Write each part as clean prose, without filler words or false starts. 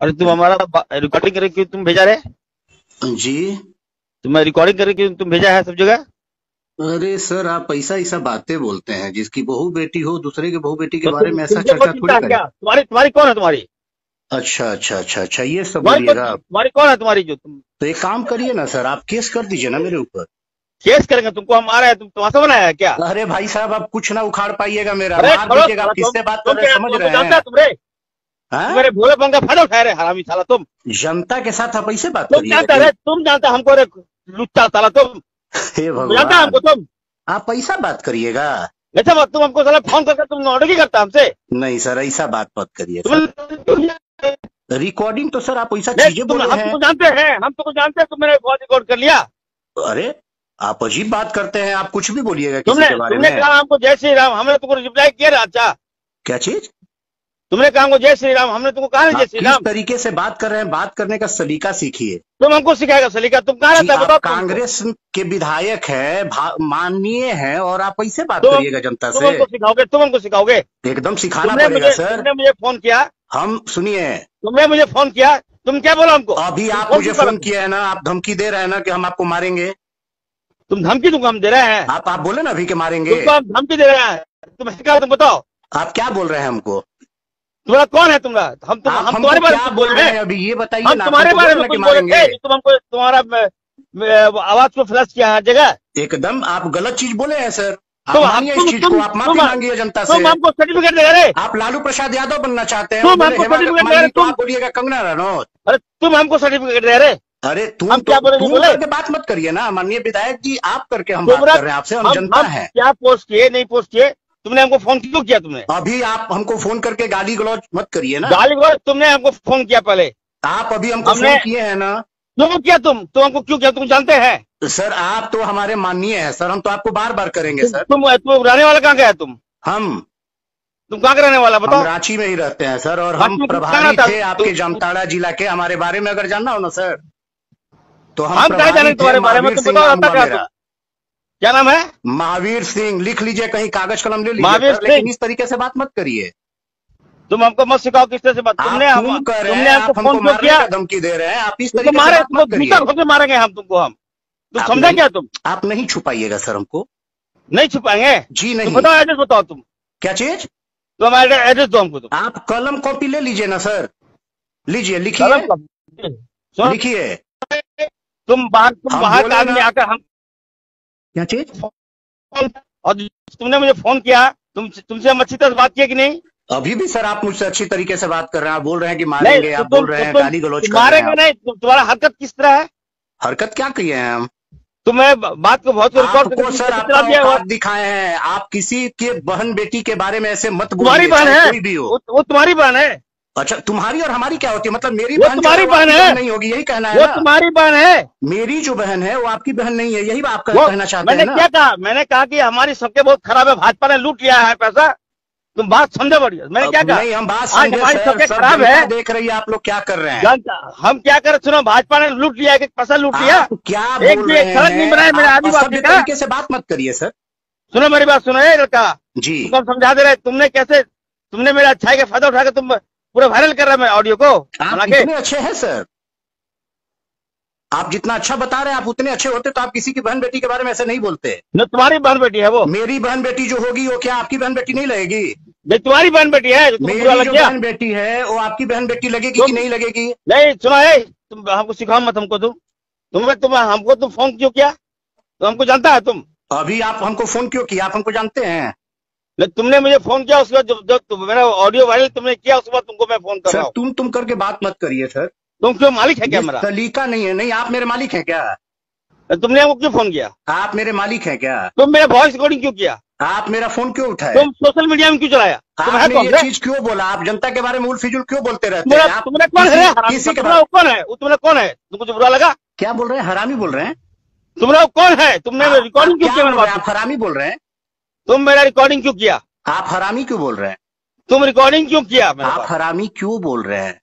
अरे तुम हमारा रिकॉर्डिंग करके तुम भेजा रहे। जी। तुम्हें रिकॉर्डिंग करके तुम भेजा है सब जगह। अरे सर, आप ऐसा ऐसा बातें बोलते हैं, जिसकी बहू बेटी हो दूसरे के बहू बेटी के तो बारे में ऐसा तुमसे कोई चर्चा चिंता थोड़ी है करें। क्या? तुम्हारी तुम्हारी कौन है तुम्हारी? अच्छा अच्छा अच्छा अच्छा, ये सब तुम्हारी बोलिएगा आप। तुम्हारी कौन है तुम्हारी जो तुम तो एक काम करिए ना सर, आप केस कर दीजिए ना मेरे ऊपर। केस करेंगे? तुमको हम आ रहे हैं, तुम तमाशा बनाया है क्या? अरे भाई साहब, आप कुछ ना उखाड़ पाइएगा मेरा, अरे मार छोड़ो दीजिएगा। साला, आप किससे बात कर तुम रहे हैं क्या समझ तुमको रहे जानता है हैं? तुमरे? हाँ? तुम्हारे भोलेपन का फायदा उठा रहे हरामी साला तुम। जनता के साथ आप ऐसे बात तुम करिएगा जानते कि रहे, तुम जानते हमको रे लुच्चा साला तुम। हे जानता है हमको भगवान, तुम। आप ऐसा बात करिएगा। ऐसा मत, तुम हमको साला फोन करके तुम ऑर्डर ही करता हमसे। नहीं सर, ऐसा बात मत करिए सर। तुम रिकॉर्डिंग तो सर आप ऐसा नहीं, चीजें तुम बोले हम हैं। तुमको जानते हैं, हम तुमको जानते हैं, तुम मेरे कॉल रिकॉर्ड कर लिया। अरे, आप अजीब बात करते हैं, आप कुछ भी बोलिएगा किसी तुमने के बारे तुमने में। कहा हमको जय श्री राम, हमने तुमको रिप्लाई किया ना। अच्छा, क्या चीज? तुमने कहा हमको जय श्री राम, हमने तुमको कहा ना जय आप श्री किस राम। तरीके से बात कर रहे हैं, बात करने का सलीका सीखिए। तुम हमको सिखाएगा सलीका? तुम कहाँ जी, रहता है आप बताओ तुमको। कांग्रेस के विधायक है, माननीय है, और आप ऐसे बात तुम करिएगा जनता तुम से। हमको सिखाओगे, तुम हमको सिखाओगे। एकदम सिखाना तुमने पड़ेगा मुझे सर। तुमने मुझे फोन किया, हम सुनिए, तुमने मुझे फोन किया, तुम क्या बोला हमको? अभी तुम आप फोन मुझे क्यों फोन करा? किया है ना, आप धमकी दे रहे हैं ना कि हम आपको मारेंगे। तुम धमकी तुमको हम दे रहे हैं? आप बोले ना अभी कि मारेंगे। तुमको हम धमकी दे रहे हैं? तुम है क्या? तुम बताओ आप क्या बोल रहे हैं हमको? तुम्हारा कौन है तुम्हारा? हम आप हम हमको तुम्हारे बारे क्या में बोल बोल रहे रहे हैं हैं। अभी ये बताइए हम ना। आप तुम्हारे हमको बारे बोले में ना कुछ कि बोले मारेंगे। थे, तुम हमको तुम्हारा आवाज को फ्लश किया हर जगह। एकदम आप गलत चीज बोले हैं सर। आप तुम मानिए इस चीज को, आप माफी मांगिए जनता से। तुम हमको सर्टिफिकेट दे रहे। आप लालू प्रसाद यादव बनना चाहते हैं तुम और बोले हमको हेमा सर्टिफिकेट दे मालिनी, रहे तो तुम। आप बोलिएगा कंगना रनौत। अरे तुम हमको सर्टिफिकेट दे रहे। अरे हम क्या बोले नहीं तुम बोले? करके बात मत करिए ना माननीय विधायक जी, आप करके हम बात कर रहे हैं आपसे, हम जनता हम है। क्या पोस्ट किए नहीं पोस्ट किए? तुमने हमको फोन क्यों किया? तुमने अभी आप हमको फोन करके गाली गलौज मत करिए ना। गाली गलौज तुमने हमको फोन किया पहले। आप अभी हमको हमने फोन किए हैं ना। क्यों किया? तुम हमको क्यों किया? तुम जानते हैं। सर आप तो हमारे माननीय हैं सर, हम तो आपको बार बार करेंगे सर। तुम रहने वाला कहाँ गया? तुम कहाँ का रहने वाला हम बताओ? रांची में ही रहते हैं सर, और रांची हम में प्रभारी कहाँ था? थे आपके जामताड़ा जिला के। हमारे बारे में अगर जानना हो ना सर, तो हम हम क्या जाने प्रभारी थे। तुम्हारे बारे में? महावीर तुम सिंह बताओ नाम रहता हुआ क्या मेरा। तुम? क्या नाम है? महावीर सिंह, लिख लीजिए कहीं, कागज कलम ले लीजिए महावीर सर, लेकिन सिंह। इस तरीके से बात मत करिए। तुम हमको मत सिखाओ किस तरह से बात। आप तुमने क्यों कर रहे तुमने हैं? हमको आप हमको फोन क्यों मारने किया? का धमकी दे रहे हैं, आप इस तुमको तरीके से मारे, बात तुमको मत जूता करिए। घोंके मारेंगे हम तुमको। हम तुम आप समझा नहीं, क्या? तुम आप नहीं छुपाइएगा सर हमको। नहीं छुपाएंगे। जी तुम नहीं। बताओ एड्रेस बताओ तुम। क्या चीज? तुम एड्रेस दो हमको तुम। आप कलम कॉपी ले लीजिए ना सर, लीजिए, लिखिए कलम का सुनो, लिखिए। तुम बाहर बोले का आदमी ना। आकर हम क्या चीज? और तुमने मुझे फोन किया, तुमसे हम अच्छी तरह से बात किया कि नहीं? अभी भी सर आप मुझसे अच्छी तरीके से बात कर रहे हैं। आप बोल रहे हैं कि मारेंगे, आप तुम बोल रहे हैं गाली गलौज कर रहे मारेंगे हैं। नहीं। तुम्हारा हरकत किस तरह है? हरकत क्या किए हैं हम? तुम्हें बात को बहुत रिकॉर्ड आपको सर चला आपका दिया हुआ। औकात दिखाए हैं। आप किसी के बहन बेटी के बारे में ऐसे मत तुम्हारी बोलिए, बहन चाहे है, कोई भी हो। वो तुम्हारी बहन है। अच्छा, तुम्हारी और हमारी क्या होती है? मतलब मेरी वो बहन जो तुम्हारी है वो बहन आपकी है। बहन नहीं होगी, यही कहना है वो ना? तुम्हारी बहन है। मेरी जो बहन है वो आपकी बहन नहीं है, यही आप वो कहना चाहते मैंने हैं ना? क्या कहा? मैंने कहा कि हमारी सबके बहुत खराब है, भाजपा ने लूट लिया है पैसा। तुम बात समझे बढ़िया। मैंने क्या कहा? नहीं, हम बात आज समझे हमारी सर, सबके सब खराब जनता है। देख रही है आप लोग क्या कर रहे हैं। हम क्या करें? सुनो, भाजपा ने लूट लिया, एक पैसा लूट लिया। आप क्या एक बोल भी रहे एक सड़क नहीं बनाया हैं? मेरे आप आदिवासी असभ्य का। तरीके से बात मत करिए सर। सुनो मेरी बात, सुनो ये लड़का, जी। तुमको हम समझा दे रहे। तुमने कैसे, तुमने मेरे अच्छाई का फायदा उठा के तुम पूरा वायरल कर रहे हैं ऑडियो को आप बना के। इतने अच्छे हैं सर, आप जितना अच्छा बता रहे हैं, आप उतने अच्छे होते तो आप किसी की बहन बेटी के बारे में ऐसे नहीं बोलते। न तुम्हारी बहन बेटी है वो। मेरी बहन बेटी जो होगी वो क्या आपकी बहन बेटी नहीं लगेगी? नहीं, तुम्हारी बहन बेटी है जो तुमको बुरा मेरी लग जो गया। बहन बेटी है वो आपकी बहन बेटी लगेगी कि नहीं लगेगी? नहीं सुनो, तुम हमको सिखाओ मत हमको। तुम हमको तुम फोन क्यों किया? तो हमको जानता है तुम। अभी आप हमको फोन क्यों किया? आप हमको जानते हैं तुमने मुझे फोन किया, उसके बाद जब मेरा ऑडियो वायरल तुमने किया, उसके बाद तुमको मैं फोन कर रहा सर। हूँ। तुम करके बात मत करिए सर। तुम क्यों मालिक है क्या ये मेरा? सलीका नहीं है। नहीं, आप मेरे मालिक हैं क्या? तुमने हमको क्यों फोन किया? आप मेरे मालिक हैं क्या? तुम मेरा वॉइस रिकॉर्डिंग क्यों किया? आप मेरा फोन क्यों उठाए? तुम सोशल मीडिया में क्यों चलाया? तुम है आपने कौन ये रे? चीज क्यों बोला? आप जनता के बारे में उल फिजूल क्यों बोलते रहते हैं? आप तुमने कौन है? किसी के तुम्हारा कौन है? तुमने कौन है? तुमको जो बुरा लगा? क्या बोल रहे हैं? हरामी बोल रहे हैं? तुम्हारा कौन है? तुमने रिकॉर्डिंग क्यों क्या किया बोल मेरे रहे हैं? बात? आप हरामी बोल रहे हैं? तुम मेरा रिकॉर्डिंग क्यों किया? आप हरामी क्यों बोल रहे हैं? तुम रिकॉर्डिंग क्यों किया मेरे आप पास? हरामी क्यों बोल रहे हैं?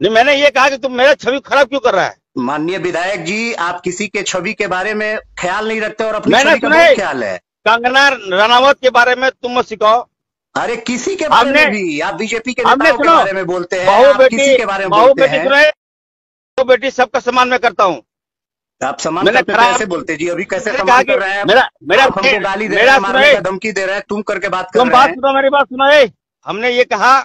नहीं, मैंने ये कहा कि तुम मेरा छवि खराब क्यों कर रहा है? माननीय विधायक जी, आप किसी के छवि के बारे में ख्याल नहीं रखते और अपनी मैंने छवि का सुना है। बहुत ख्याल है। कंगना रनावत के बारे में तुम मत सिखाओ। अरे किसी के बारे हमने में भी आप बीजेपी के हमने नेताओं के सुनो, बारे में बोलते हैं, बहू आप बेटी किसी के बारे में बहू बोलते बेटी हैं। सुने, बहू बेटी सबका सम्मान मैं करता हूँ। आप सम्मान मैंने करते तो खराब ऐसे बोलते जी, अभी कैसे मैंने कहा सम्मान कि कर रहे हैं? मेरा मेरा आप हमको गाली दे रहे मेरा हैं, मारने सुनो, का धमकी दे रहे हैं, तुम करके बात कर तुम रहे बात हैं। सुनो, मेरी बात सुनो। हमने ये कहा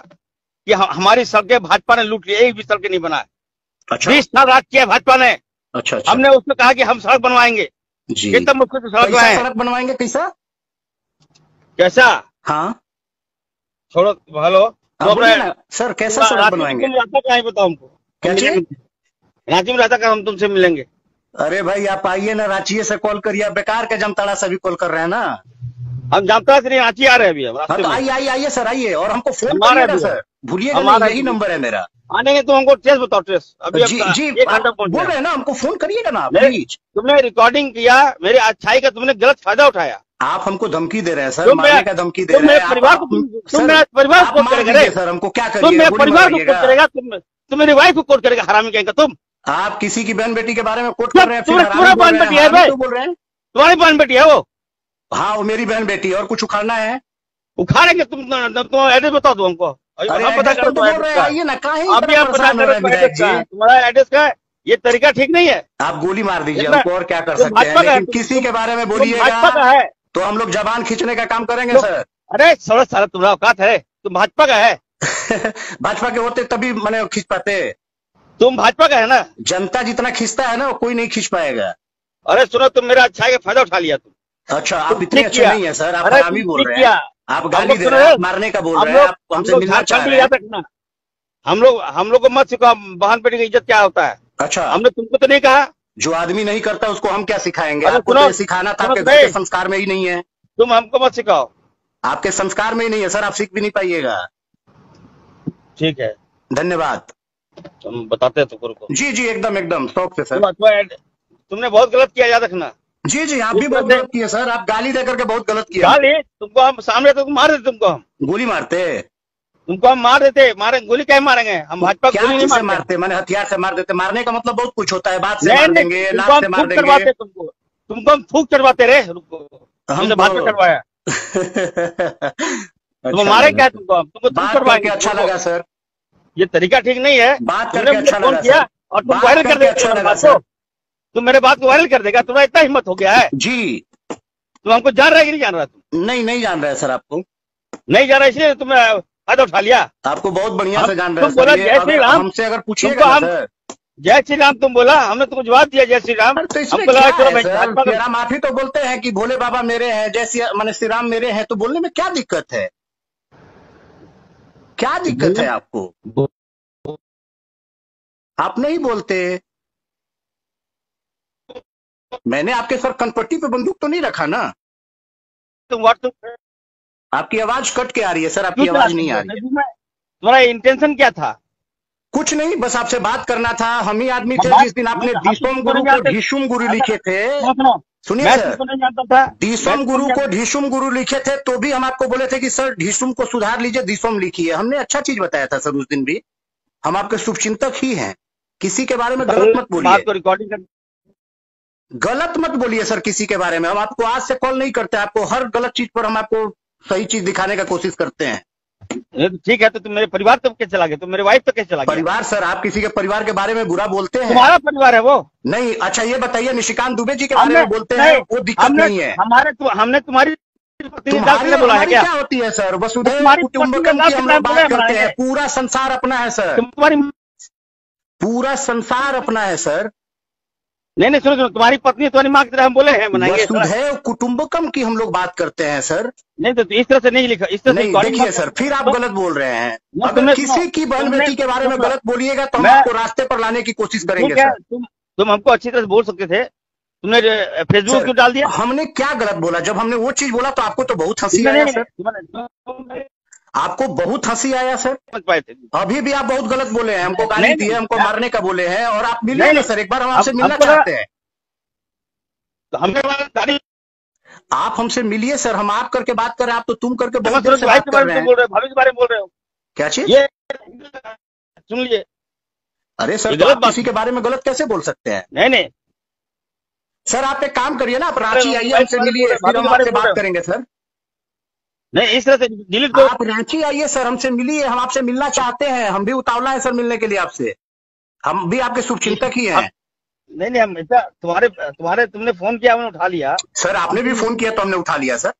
कि हमारी सड़कें भाजपा ने लूट ली, एक भी सड़क नहीं बना है। अच्छा 20 साल राज किया भाजपा ने। अच्छा अच्छा हमने उसमें कहा कि हम सड़क बनवाएंगे, जी। कितना मुश्किल से सड़क कैसा बनाए। सड़क बनवाएंगे? कैसा? कैसा? हाँ छोड़ो, हेलो, आप बोलिए ना सर, कैसा सड़क रांची में बनवाएंगे? तुम रहता कहाँ है बताओ हमको। क्या चीज? रांची में रहता कहाँ, हम तुमसे मिलेंगे। अरे भाई आप आइए ना, रांची से कॉल करिए, आप बेकार के जमताड़ा से भी कॉल कर रहे हैं ना। हम जामताड़ा से नहीं, रांची आ रहे हैं अभी हम हाँ रास्ते तो में। आइए आइए आइए सर, आइए और हमको फोन हम आ रहे करिएगा हैं सर, भूलिएगा हम आ नहीं, रहे यही हैं। नंबर है मेरा। आने के तुम हमको ट्रेस बताओ, ट्रेस अभी जी अब जी 1 घंटा आप पहुंच बोल गया। रहे हैं ना, हमको फोन करिएगा ना नहीं, प्लीज। तुमने रिकॉर्डिंग किया, मेरी अच्छाई का तुमने गलत फायदा उठाया। आप हमको धमकी दे रहे हैं सर, तुम मारने मेरा का धमकी दे तुम रहे मेरे हैं परिवार को तुम मेरे परिवार को कोट मार करेगा दीजिए रे। सर, हमको क्या तुम करिए, मेरे गोली परिवार को मारिएगा। कोट करेगा, तुम मेरी वाइफ को कोट करेगा, हरामी कहेंगे तुम। आप किसी की बहन बेटी के बारे में कोट कर रहे हैं, फिर तुम्हारा हरामी बोल बहन रहे हैं, बेटी है हरामी भाई, क्यों बोल रहे हैं? तुम्हारी बहन बेटी है वो। हाँ वो मेरी बहन बेटी है, और कुछ उखाड़ना है? उखाड़ेंगे तुम एड्रेस बताओ तुम हमको। अरे हम पता एड्रेस करो तो बोल रहे हैं, आइए ना, काहे अभी इतना हम पता परेशान हो रहे हैं करो विधायक जी? तुम्हारा एड्रेस का है, ये तरीका ठीक नहीं है। आप गोली मार दीजिए, इतना- हमको और क्या कर तुम सकते हैं, भाजपा का है, लेकिन किसी के बारे में तुम भाजपा बोलिएगा का है। तो हम लोग जबान खींचने का काम करेंगे तो- सर। अरे सारा सारा तुम्हारा औकात है, तुम भाजपा का है। भाजपा के होते तभी मैंने खींच पाते, तुम भाजपा का है ना। जनता जितना खींचता है ना वो कोई नहीं खींच पाएगा। अरे सुनो, तुम मेरा अच्छाई का फायदा उठा लिया तुम। अच्छा आप तुम इतने ठीक अच्छे किया। नहीं है सर, आप अरे हरामी तुम बोल ठीक रहे किया। हैं, आप हम गाली लोग दे सुनो, रहे हैं, आप मारने का बोल हम रहे हैं, लोग आप हमसे हम लोग मिलना चाह झारखंड रहे याद हैं। रखना। हम लोग को मत सिखाओ बहन बेटी की इज्जत क्या होता है। अच्छा हमने तुमको तो नहीं कहा। जो आदमी नहीं करता उसको हम क्या सिखाएंगे? अरे आपको सुनो, तो ये सिखाना था, सुनो आपके तो घर के भाई। संस्कार में ही नहीं है, तुम हमको मत सिखाओ। आपके संस्कार में ही नहीं है सर, आप सीख भी नहीं पाइएगा। ठीक है, धन्यवाद। तुम बताते हैं तुमको। रुको, जी जी एकदम एकदम शौक से सर। तुमने बहुत गलत किया, याद रखना। जी जी आप भी बहुत गलत किए सर, आप गाली देकर के बहुत गलत किए। गाली तुमको हम सामने तो मार देते, गोली मारते? तुमको हम मार देते। मारे गोली क्या मारेंगे हम? भाजपा क्या गोली नहीं चीज से मारते। मारते? मैंने हथियार से मार देते? मारने का मतलब बहुत कुछ होता है, बात से नहीं, मार नहीं, देंगे, तुमको लात हम से मार थूक देंगे। चढ़वाते, तुमको हम थूक चढ़वाते रहे। रुको, तुमने भाजपा चढ़वाया, तुम मारे क्या? तुमको थूक बात करके चढ़वाएंगे। अच्छा लगा सर, ये तरीका ठीक नहीं है। बात तुमने करके मुझे अच्छा फोन लगा किया सर, और तुम बात वायरल कर करके देगा अच्छा मेरी लगा बात सर। को। तुम मेरे बात को वायरल कर देगा, तुम्हारा इतना हिम्मत हो गया है। जी तुम हमको जान रहा है कि नहीं जान रहा? तुम नहीं जान रहे सर, आपको नहीं जान रहा, इसलिए तुमने फायदा उठा लिया। आपको बहुत बढ़िया से जान रहे तुम हैं बोला सर, ये जय श्री अगर राम, हमसे अगर तुमको पूछिएगा ना हम सर। जय श्री राम तुम बोला, हमने तुमको जवाब दिया जय श्री राम। अरे तो इसमें हमको क्या लगा चलो है भाई सर, भाजपा का- श्री राम आप ही तो बोलते हैं कि भोले बाबा मेरे हैं, जय माने श्री राम मेरे हैं, तो बोलने में क्या दिक्कत है? क्या दिक्कत है आपको? आप नहीं बोलते। मैंने आपके सर कनपट्टी पे बंदूक तो नहीं रखा ना? तुम व्हाट्सएप आपकी आवाज कट के आ रही है सर, आपकी आवाज नहीं आ रही है। तुम्हारा इंटेंशन क्या था? कुछ नहीं, बस आपसे बात करना था। हम ही आदमी थे जिस दिन आपने आप दिसोम गुरु को ढीशुम गुरु लिखे थे। सुनिए मैं सर, तुमको नहीं जानता था। दिसोम गुरु को ढीशुम गुरु लिखे थे, तो भी हम आपको बोले थे कि सर ढीशुम को सुधार लीजिए, दिसोम लिखिए। हमने अच्छा चीज बताया था सर उस दिन भी। हम आपके शुभचिंतक ही हैं, किसी के बारे में गलत मत बोलिए। बात को रिकॉर्डिंग कर, गलत मत बोलिए सर किसी के बारे में। हम आपको आज से कॉल नहीं करते, आपको हर गलत चीज पर हम आपको सही चीज दिखाने का कोशिश करते हैं। ठीक है, तो तुम मेरे परिवार तक कैसे चला गए? तुम मेरे वाइफ तक कैसे चला गए? परिवार सर, आप किसी के परिवार के बारे में बुरा बोलते हैं? तुम्हारा परिवार है वो। नहीं, अच्छा ये बताइए, निशिकांत दुबे जी के बारे में बोलते हैं, नहीं, वो दिक्कत नहीं है। हमने तुम्हारी तुम्हारी बोला है हमारी क्या? क्या होती है सर? वसुधैव तुम्हारी कुटुंबकम की हम लोग बात करते हैं। पूरा संसार अपना है सर, तुम्हारी पूरा संसार अपना है सर। नहीं सुनो, तुम्हारी पत्नी तुम्हारी माँ की तरह हम बोले हैं बनाएंगे। वसुधैव कुटुंबकम की हम लोग बात करते हैं सर। नहीं तो इस तरह से नहीं लिखा, इस तरह से नहीं देखिए सर, फिर आप गलत बोल रहे हैं। अगर तुमने किसी की बहन बेटी के बारे में गलत बोलिएगा तो हम मैं- आपको रास्ते पर लाने की कोशिश करेंगे ठीक है, सर। तुम हमको अच्छी तरह से बोल सकते थे, तुमने फेसबुक क्यों डाल दिया? हमने क्या गलत बोला? जब हमने वो चीज बोला तो आपको तो बहुत हंसी आया सर, आपको बहुत हंसी आया सर। समझ पाए थे। अभी भी आप बहुत गलत बोले हैं, हमको गाली नहीं, दी है, हमको नहीं, मारने का बोले हैं, और आप मिलिए नहीं, ना सर, एक बार हम आपसे मिलना हमको चाहते हैं। तो हमने गाड़ी आप हमसे मिलिए सर, हम आप करके बात कर रहे हैं, आप तो तुम करके बहुत देर से भाई बात के कर बारे रहे में हैं। बोल रहे हो, भाभी के बारे में बोल रहे हो। क्या चीज? ये सुन लीजिए। अरे सर, ये तो गलत आप बात किसी के बारे में गलत कैसे बोल सकते हैं? नहीं सर आप एक काम करिए ना, आप रांची आइए, भाई हमसे के बारे में मिलिए, बोल रहे, फिर भाभी हम के बारे आपसे में बोल बात रहे हो। करेंगे सर। नहीं, इस तरह से डिलीट करो। आप रांची आइए सर, हमसे मिलिए, हम आपसे मिलना चाहते हैं, हम भी उतावला है सर मिलने के लिए आपसे, हम भी आपके शुभचिंतक ही हैं। नहीं नहीं, हम ऐसा तुम्हारे तुमने फोन किया, हमने उठा लिया। सर आपने भी फोन किया तो हमने उठा लिया सर।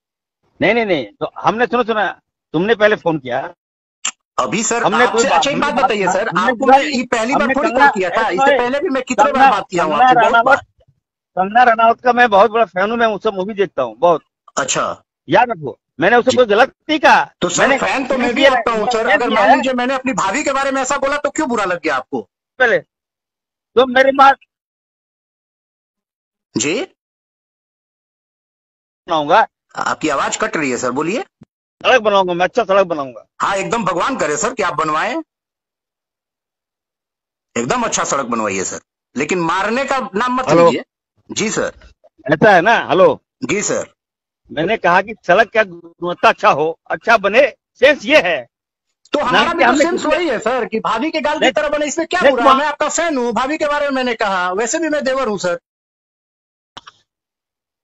नहीं नहीं नहीं, तो हमने सुना तुमने पहले फोन किया अभी सर हमने। आपसे अच्छा एक बात बताइए सर, आपको मैं ये पहली बार थोड़ी कॉल किया था, इससे पहले भी मैं कितने बार बात किया हूँ आपसे, बहुत बार। कंगना रनावत का मैं बहुत बड़ा फैन हूँ, मैं उससे मूवी देखता हूँ बहुत। अच्छा, याद रखो, मैंने उससे कोई गलत नहीं कहा। तो सर फैन तो मैं भी आपका हूँ सर, अगर मान लीजिए मैंने अपनी भाभी के बारे में ऐसा बोला तो क्यों बुरा लग गया आपको? पहले तो मेरी बात जी, बनाऊंगा। आपकी आवाज कट रही है सर, बोलिए। सड़क बनाऊंगा मैं, अच्छा सड़क बनाऊंगा। हाँ एकदम, भगवान करे सर कि आप बनवाएं, एकदम अच्छा सड़क बनवाइए सर, लेकिन मारने का नाम मत लीजिए। जी सर। ऐसा है ना? हेलो जी सर। मैंने कहा कि सड़क का गुणवत्ता अच्छा हो, अच्छा बने, सेंस ये है। तो हमारा भी तो सेंस वही है सर कि भाभी के गाल की तरह बने, इसमें क्या बुरा है? मैं आपका फैन हूँ, भाभी के बारे में मैंने कहा, वैसे भी मैं देवर हूँ सर।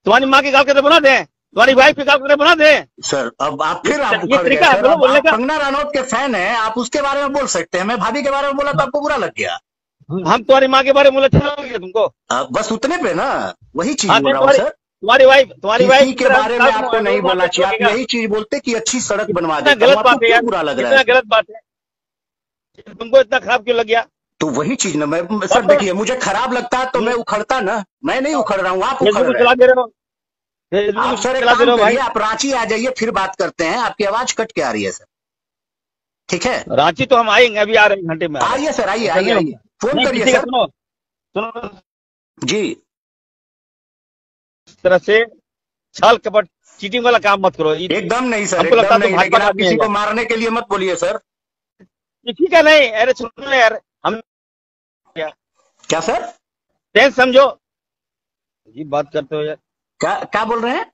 तुम्हारी माँ की गाल की तरह बना दें, तुम्हारी वाइफ की गाल की तरह बना दें सर। अब आप फिर आप उखड़ गए सर, अब आप कंगना रनौत के फैन हैं, आप उसके बारे में बोल सकते हैं, मैं भाभी के बारे में बोला तो आपको बुरा लग गया। हम तुम्हारी माँ के बारे में बोले अच्छा लग गया तुमको? बस उतने पे ना, वही चीज बोल रहा हूँ सर। तुम्हारी वाइफ के बारे में आपको नहीं बोलना चाहिए, आप यही चीज बोलते कि अच्छी सड़क बनवा दे, गलत बात है, बुरा लग रहा है, गलत बात है, तुमको इतना खराब क्यों लग गया? तो वही चीज ना, मैं सर देखिए, मुझे खराब लगता है तो मैं उखड़ता ना, मैं नहीं उखड़ रहा हूँ, आप उखड़ रहे हो। आप सर एक काम करिए, आप रांची आ जाइए, फिर बात करते हैं। आपकी आवाज कट के आ रही है सर, ठीक है? रांची तो हम आएंगे, अभी आ रहे हैं घंटे में। आइए सर, आइए आइए, फोन करिए सर। सुनो जी, इस तरह से छल कपट चीटिंग वाला काम मत करो। एकदम नहीं सर, एकदम नहीं, लेकिन आप किसी को मारने के लिए मत बोलिए सर। ठीक है नहीं, अरे सुनो यार, हम क्या सर? टेंस समझो जी, बात करते हो यार। क्या बोल रहे हैं?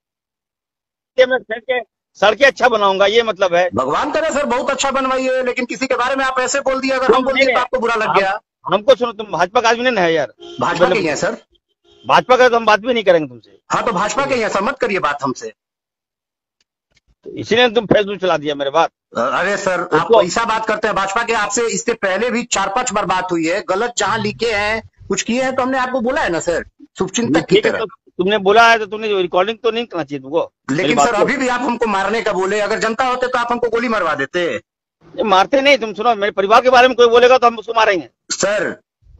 मैं सड़कें अच्छा बनाऊंगा, ये मतलब है। भगवान करे सर, बहुत अच्छा बनवाइए, लेकिन किसी के बारे में आप ऐसे बोल दिए, अगर हम बोल दिए तो आपको बुरा लग गया। हमको सुनो, तुम भाजपा का आदमी नहीं है यार। भाजपा के ही है सर। भाजपा का तो हम बात भी नहीं करेंगे तुमसे। हाँ तो भाजपा के ही है सर, मत करिए बात हमसे, तो इसीलिए तुम फेसबुक चला दिया मेरे बात। अरे सर आप ऐसा बात करते हैं भाजपा के, आपसे इससे पहले भी 4-5 बार बात हुई है, गलत जहां लिखे हैं, कुछ किए हैं तो हमने आपको बोला है ना सर, शुभचिंतक की तरह। तुमने बोला है तो तुमने रिकॉर्डिंग तो नहीं करना चाहिए तुमको। लेकिन सर अभी भी आप हमको मारने का बोले, अगर जनता होते तो आप हमको गोली मरवा देते। मारते नहीं, तुम सुनो, मेरे परिवार के बारे में कोई बोलेगा तो हम उसको मारेंगे सर।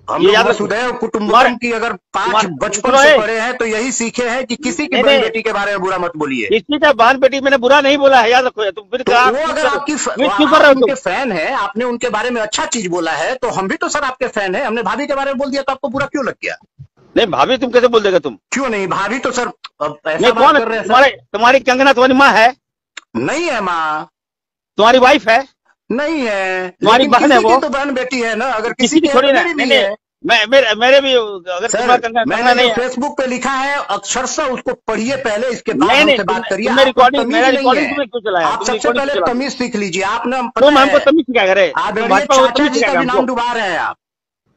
हम वसुधैव कुटुंबकम की अगर 5 बचपन से पढ़े हैं तो यही सीखे हैं कि किसी की बहन बेटी के बारे में बुरा मत बोलिए। किसी का बहन बेटी मैंने बुरा नहीं बोला है, याद रखो। तुम फिर वो अगर आपकी उनके फैन है, आपने उनके बारे में अच्छा चीज बोला है, तो हम भी तो सर आपके फैन है, हमने भाभी के बारे में बोल दिया तो आपको बुरा क्यों लग गया? नहीं भाभी तुम कैसे बोल देगा? तुम क्यों नहीं, भाभी तो सर ऐसा बात कर रहे हैं। तुम्हारी कंगना तुम्हारी माँ है? नहीं है माँ। तुम्हारी वाइफ है? नहीं है। तुम्हारी बहन है? वो तो बहन बेटी है ना, अगर किसी की थोड़ी ना। मेरे भी अगर मैंने नहीं, फेसबुक पे लिखा है अक्षरशः, उसको पढ़िए पहले, इसके बाद हमसे बात करिए। आप सबसे पहले तमीज सीख लीजिए। आपने हमको तमीज क्या करे? चाचा जी का भी नाम डुबा रहे हैं आप,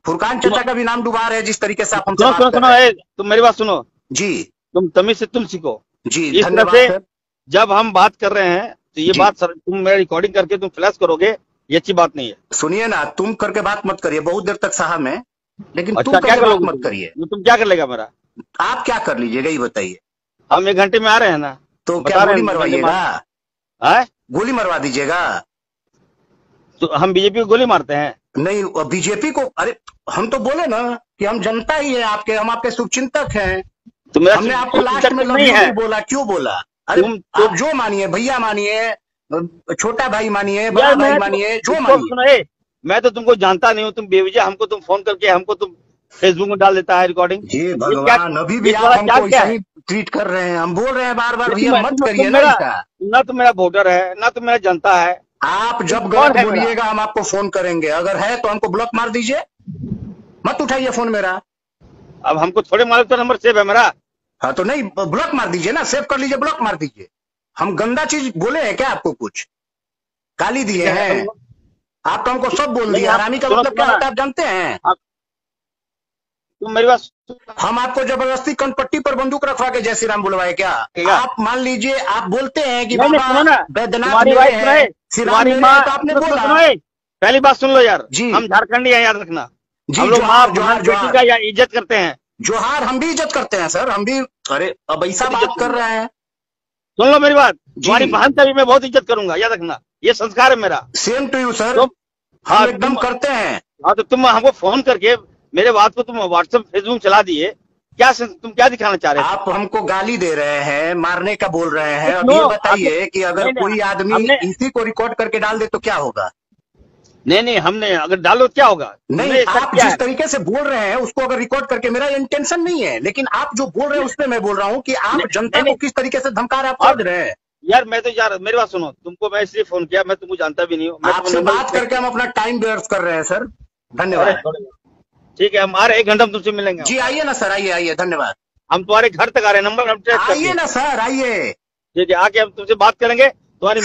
फुरकान चाचा का भी नाम डुबा रहे हैं, जिस तरीके से आप हमसे बात कर रहे हैं। तुम मेरी बात सुनो जी, तुम तमीज से तुम सीखो जी। इस तरह से जब हम बात कर रहे हैं तो ये बात सर, तुम मेरा रिकॉर्डिंग करके तुम फ्लैश करोगे, ये अच्छी बात नहीं है। सुनिए ना, तुम करके बात मत करिए, बहुत देर तक सहा मैं, लेकिन तुम क्या कर मत करिए। तुम क्या कर लेगा मेरा? आप क्या कर लीजिएगा ये बताइए। हम 1 घंटे में आ रहे हैं ना, तो क्या गोली मरवाइएगा? गोली मरवा दीजिएगा? तो हम बीजेपी को गोली मारते हैं? नहीं, बीजेपी को, अरे हम तो बोले ना कि हम जनता ही है आपके, हम आपके शुभचिंतक हैं। हमने आपको लास्ट में नहीं बोला, क्यों बोला? अरे आप जो मानिए, भैया मानिए, छोटा भाई मानिए, बड़ा भाई मानिए, जो मानिए। मैं तो तुमको जानता नहीं हूँ, तुम बेवजह हमको तुम फोन करके हमको तुम फेसबुक में डाल देता है रिकॉर्डिंग। ये भगवान, अभी भी आप हमको सही ट्रीट कर रहे हैं। हम बोल रहे हैं बार बार, भैया मत करिए ना। तो मेरा वोटर है ना, तो मेरा जनता है। आप जब गलत बोलिएगा हम आपको फोन करेंगे, अगर है तो हमको ब्लॉक मार दीजिए, मत उठाइए फोन मेरा। अब हमको थोड़े मालूम, तो नंबर सेव है मेरा। हाँ तो नहीं, ब्लॉक मार दीजिए ना, सेव कर लीजिए, ब्लॉक मार दीजिए। हम गंदा चीज बोले हैं क्या आपको? कुछ गाली दिए हैं? आप तो हमको सब बोल दिया। हरामी का मतलब क्या होता है आप जानते हैं? तुम मेरी बात, हम आपको जबरदस्ती कनपट्टी पर बंदूक रखवा के जय श्री राम बुलवाए क्या? आप मान लीजिए आप बोलते हैं कि बाबा बैद्यनाथ तुम्हारी माँ, तो आपने बोला। पहली बात सुन लो यार जी, हम झारखंडी हैं, याद रखना। हम लोग माँ बेटी का या इज्जत करते हैं। जोहार, हम भी इज्जत करते हैं सर, हम भी। अरे अब ऐसा बात कर रहे हैं। सुन लो मेरी बात, तुम्हारी बहन का भी मैं बहुत इज्जत करूंगा, याद रखना, ये संस्कार है मेरा। सेम टू यू सर, हम एकदम करते हैं। हाँ तो तुम हमको फोन करके मेरे बात को तुम व्हाट्सएप फेसबुक चला दिए, क्या तुम क्या दिखाना चाह रहे हैं? आप हमको गाली दे रहे हैं, मारने का बोल रहे हैं। अब ये बताइए कि अगर कोई आदमी इसी को रिकॉर्ड करके डाल दे तो क्या होगा? नहीं हमने अगर डालो क्या होगा? नहीं, आप जिस तरीके से बोल रहे हैं उसको अगर रिकॉर्ड करके, मेरा इंटेंशन नहीं है, लेकिन आप जो बोल रहे हैं उस पर मैं बोल रहा हूँ कि आप जनता को किस तरीके से धमका रहे आप रहे हैं। यार मैं तो यार मेरी बात सुनो, तुमको मैं इसलिए फोन किया, मैं तुमको जानता भी नहीं हूँ। आपसे बात करके हम अपना टाइम व्यर्थ कर रहे हैं सर, धन्यवाद। ठीक है, हम आ रहे 1 घंटा में तुमसे मिलेंगे। जी आइए ना सर, आइए, धन्यवाद। हम तुम्हारे घर तक आ रहे हैं, नंबर हम ट्रेस आइए ना सर, आइए। ठीक है, आके हम तुमसे बात करेंगे। तुम्हारी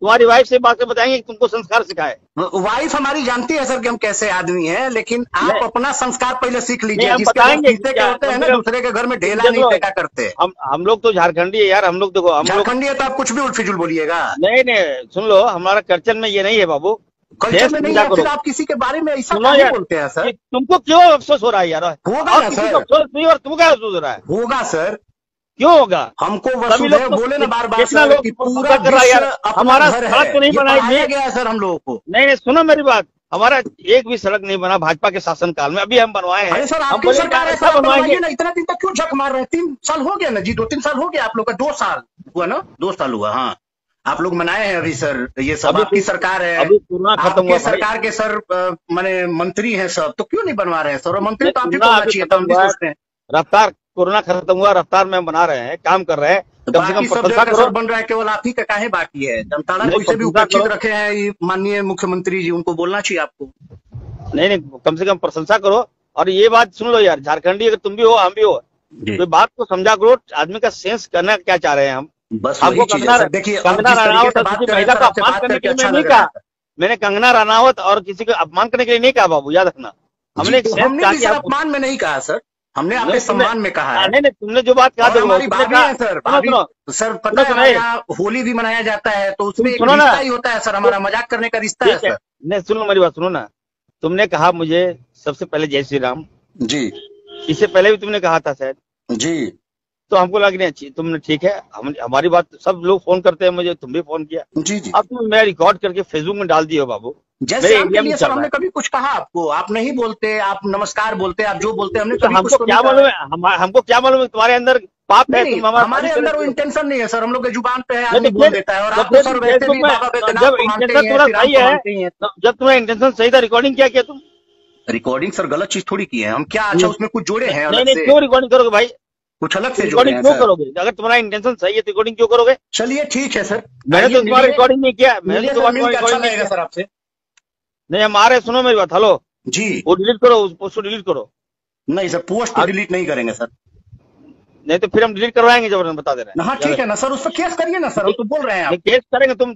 तुम्हारी वाइफ से बात कर बताएंगे तुमको संस्कार सिखाए। वाइफ हमारी जानती है सर कि हम कैसे आदमी हैं, लेकिन आप अपना संस्कार पहले सीख लीजिए। हम बताएंगे क्या होते हैं ना, दूसरे के घर में ढेला नहीं फेंका करते। हम लोग तो झारखंडी है यार, हम लोग देखो, हम झारखंडी है तो आप कुछ भी उल्फिजुल बोलिएगा। नहीं सुन लो, हमारा कल्चर में ये नहीं है बाबू, कल्चर में नहीं है। फिर आप किसी के बारे में ऐसा नहीं बोलते हैं सर। तुमको क्यों अफसोस हो रहा है यार? होगा ना सर, अफसोस नहीं, और तुमको क्या अफसोस हो रहा है? होगा सर, क्यों होगा? हमको वसुधैव बोले ना बार-बार सर कि पूरा कर रहा है यार, हमारा सड़क तो नहीं बनाई गया है सर हम लोगों को। नहीं सुनो मेरी बात, हमारा एक भी सड़क नहीं बना भाजपा के शासन काल में, अभी हम बनवाए हैं। सर आपकी सरकार ऐसा बनवाएंगे ना, इतना दिन तक क्यों झक मार रहे हैं? 3 साल हो गया ना जी, 2-3 साल हो गया आप लोग का, 2 साल हुआ ना, 2 साल हुआ। हाँ आप लोग मनाए हैं अभी सर, ये सब आपकी सरकार है, अभी कोरोना खत्म हुआ, सरकार के सर माने मंत्री हैं सब, तो क्यों नहीं बनवा रहे हैं सर? मंत्री तो आप ही को होना चाहिए, हम भी सोचते हैं। रफ्तार कोरोना खत्म हुआ, रफ्तार में बना रहे हैं, काम कर रहे हैं, कम से कम प्रशंसा करो। बन रहा है, केवल आप ही का काहे बाकी है? जनता को इसे भी उपेक्षित रखे हैं माननीय मुख्यमंत्री जी, उनको बोलना चाहिए आपको। नहीं कम से कम प्रशंसा करो। और ये बात सुन लो यार, झारखंडी अगर तुम भी हो हम भी हो, तो बात को समझा करो, आदमी का सेंस करना क्या चाह रहे हैं हम। बस हमको देखिए, कंगना रनावत और किसी महिला का अपमान करने के लिए नहीं कहा मैंने, कंगना रनावत और किसी को अपमान करने के लिए नहीं कहा बाबू, याद रखना। हमने अपमान में नहीं कहा सर, हमने आपके सम्मान में कहा है। नहीं तुमने जो बात कहा हमारी भाभी है सर, सर पता है होली भी मनाया जाता है तो उसमें एक रिश्ता ही होता है सर, हमारा मजाक करने का रिश्ता है सर। नहीं सुनो मेरी बात, सुनो ना, तुमने कहा मुझे सबसे पहले जय श्री राम जी, इससे पहले भी तुमने कहा था शायद जी, तो हमको लग नहीं अच्छी तुमने, ठीक है, हमारी बात सब लोग फोन करते हैं मुझे, तुम भी फोन किया जी जी। अब तुम मैं रिकॉर्ड करके फेसबुक में डाल दिए हो बाबू। जैसे सर हमने कभी कुछ कहा आपको? आप नहीं बोलते, आप नमस्कार बोलते, आप जो बोलते हमने कभी हमको क्या मालूम है? हमको क्या मालूम है तुम्हारे अंदर पाप है? हमारे अंदर वो इंटेंशन नहीं है सर, हम लोग के जुबान पे है, आदमी बोल देता है। और आप सर वैसे भी बाबा बैद्यनाथ को मानते हैं, सही है, जब तुम्हारा इंटेंशन सही था, रिकॉर्डिंग क्या किया तुम? रिकॉर्डिंग सर गलत चीज थोड़ी की है हम, क्या अच्छा उसमें कुछ जोड़े हैं? नहीं क्यों रिकॉर्डिंग करोगे भाई? कुछ अलग से रिकॉर्डिंग क्यों करोगे? अगर तुम्हारा इंटेंशन सही है तो रिकॉर्डिंग क्यों करोगे? चलिए ठीक है सर, मैंने तो तुम्हारा रिकॉर्डिंग नहीं किया, मैंने तो रिकॉर्डिंग नहीं किया सर आपसे। नहीं हम आ रहे, सुनो मेरी बात, हेलो जी, वो डिलीट करो, उस पोस्ट को डिलीट करो। नहीं सर, पोस्ट को डिलीट नहीं करेंगे सर। नहीं तो फिर हम डिलीट करवाएंगे, जब बता दे रहे हैं। हाँ ठीक है ना सर, उस पर केस करिए ना सर, वो तो बोल रहे हैं केस करेंगे। तुम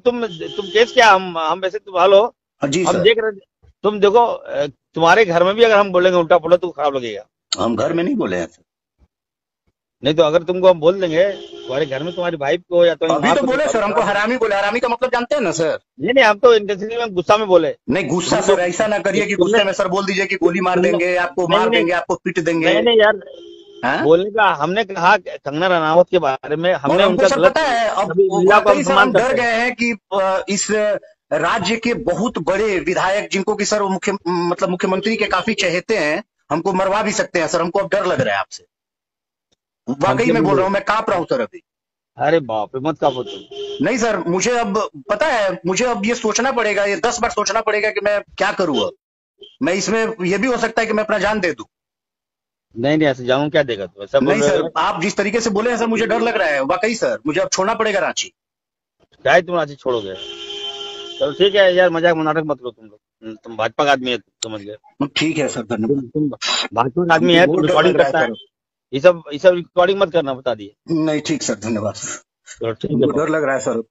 केस क्या, हम वैसे तुम हेलो जी हम देख रहे, तुम देखो तुम्हारे घर में भी अगर हम बोलेंगे उल्टा पुल्टा तो खराब लगेगा। हम घर में नहीं बोले हैं सर। नहीं तो अगर तुमको हम बोल देंगे तुम्हारे घर में तुम्हारी वाइफ को या तो अभी तो बोले सर, हमको हरामी बोले। हरामी का मतलब जानते हैं ना सर? नहीं हम तो इंटेंशनली में गुस्सा में बोले। नहीं गुस्सा सर ऐसा ना करिए कि गुस्से में सर बोल दीजिए कि गोली मार देंगे, आपको मार देंगे, आपको पीट देंगे। नहीं यार बोलने का हमने कहा कंगना रनावत के बारे में, हमने उनका पता है अब हम डर गए हैं कि इस राज्य के बहुत बड़े विधायक जिनको कि सर मतलब मुख्यमंत्री के काफी चहेते हैं, हमको मरवा भी सकते हैं सर। हमको अब डर लग रहा है आपसे, वाकई में बोल रहा हूँ, मैं कांप रहा हूँ सर अभी। अरे बाप रे, मत कांपो तुम। नहीं सर, मुझे अब पता है, मुझे अब ये सोचना पड़ेगा, ये 10 बार सोचना पड़ेगा कि मैं क्या करूँ अब। मैं इसमें ये भी हो सकता है कि मैं अपना जान दे दूं। नहीं ऐसे जाऊं क्या देगा तू? सब नहीं सर, आप जिस तरीके से बोले हैं सर, मुझे डर लग रहा है वाकई सर। मुझे अब छोड़ना पड़ेगा रांची। क्या तुम रांची छोड़ोगे? चलो ठीक है यार, मजाक नाटक मत लो तुम लोग, तुम भाजपा का आदमी है, समझ गए। ठीक है सर, धन्यवाद। तुम भाजपा का आदमी है, तुम रिकॉर्डिंग करता है, ये सब रिकॉर्डिंग मत करना, बता दिए। नहीं ठीक सर, धन्यवाद। ठीक है, डर लग रहा है सर।